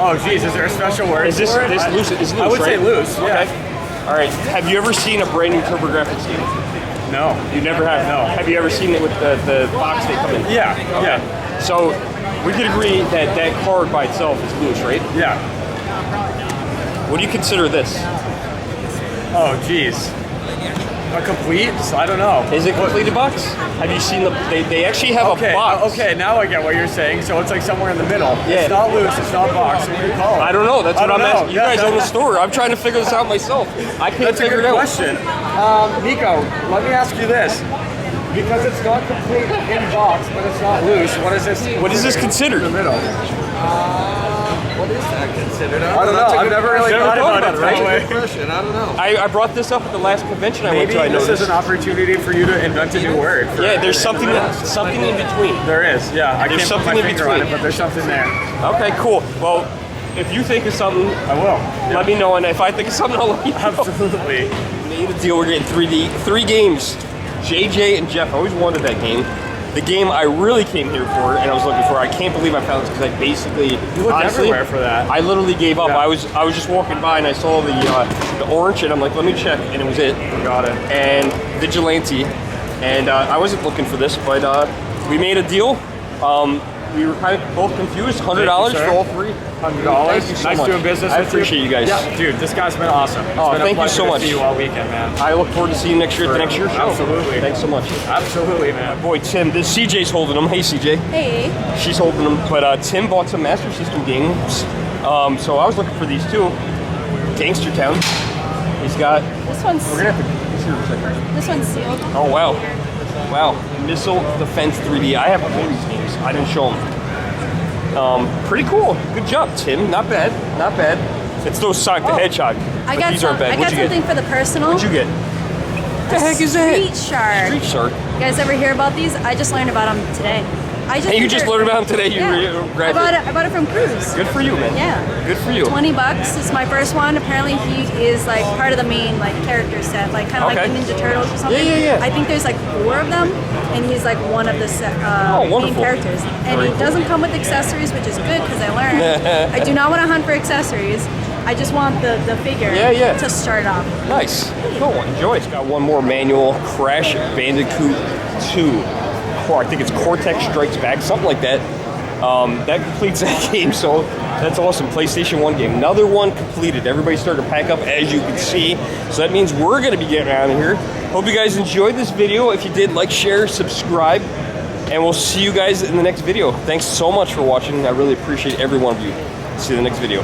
Oh, geez, is there a special word Is this for it? loose? Is loose, I would right? say loose, yeah. Okay. All right. Have you ever seen a brand new TurboGrafx game? No. You never have? No. Have you ever seen it with the box they come in? Yeah. Okay. Yeah. So we could agree that that card by itself is loose, right? Yeah. What do you consider this? Oh, geez. A complete? I don't know. Is it completed box? Have you seen they actually have a box. Okay, now I get what you're saying. So it's like somewhere in the middle. Yeah. It's not loose, it's not box. What do you call it? I don't know. That's what I'm asking. You guys own the know. store. I'm trying to figure this out myself. I can't figure it out. That's a good question. Nico, let me ask you this. Because it's not complete in box, but it's not loose, what is this? What is this considered? In the middle. What is that considered? I don't know. I've never really thought about it that way. Question. I don't know. I brought this up at the last convention I went to. I Maybe this noticed. is an opportunity for you to invent a new word. Yeah, there's something in between. There is, yeah. I There's can't put something my in finger on between. it, but there's something there. Okay, cool. Well, if you think of something, I will. let me know, and if I think of something, I'll let you know. Absolutely. Made a deal. We're getting 3 games. JJ and Jeff. I always wanted that game. The game I really came here for, and I was looking for. I can't believe I found this because I basically, You looked everywhere for that. I literally gave up. Yeah. I was just walking by and I saw the orange, and I'm like, let me check, and it was it. Got it. And Vigilante, and I wasn't looking for this, but we made a deal. We were kind of both confused. $100 for all 3. $100. Thank you so Nice much. doing business I with appreciate you guys. Yeah, dude, this guy's been awesome. It's Oh, been thank a you so pleasure much. to see you all weekend, man. I look forward to seeing you next year at the next year's show. Absolutely. Thanks so much. Absolutely, man. Boy, Tim, this CJ's holding them. Hey, CJ. Hey. She's holding them, but Tim bought some Master System games. So I was looking for these too. Gangster Town. He's got. This one's We're gonna have to. Here a second. this one's sealed. Oh wow, wow! Missile Defense 3D. I have all these games. I didn't show them. Pretty cool. Good job, Tim. Not bad. Not bad. It's those Sonic the Hedgehog. I but got these aren't bad. I got What'd you something get? for the personal. What'd you get? What the heck is that? Street Shark. Street Shark. You guys ever hear about these? I just learned about them today. I just And you think just they're- learned about them today. You I graduated. bought it from Cruz. Good for you, man. Yeah. Good for you. $20. It's my first one. Apparently, he is like part of the main like character set, like kind of Okay. like the Ninja Turtles or something. Yeah. I think there's like 4 of them, and he's like one of the main wonderful. characters. And Very he cool. doesn't come with accessories, which is good because I learned I do not want to hunt for accessories. I just want the figure to start off. Nice. Cool. Enjoy. It's got one more manual, Crash Bandicoot 2. I think it's Cortex Strikes Back, something like that. That completes that game, so that's awesome. PlayStation 1 game. Another one completed. Everybody started to pack up, as you can see. So that means we're going to be getting out of here. Hope you guys enjoyed this video. If you did, like, share, subscribe, and we'll see you guys in the next video. Thanks so much for watching. I really appreciate every one of you. See you in the next video.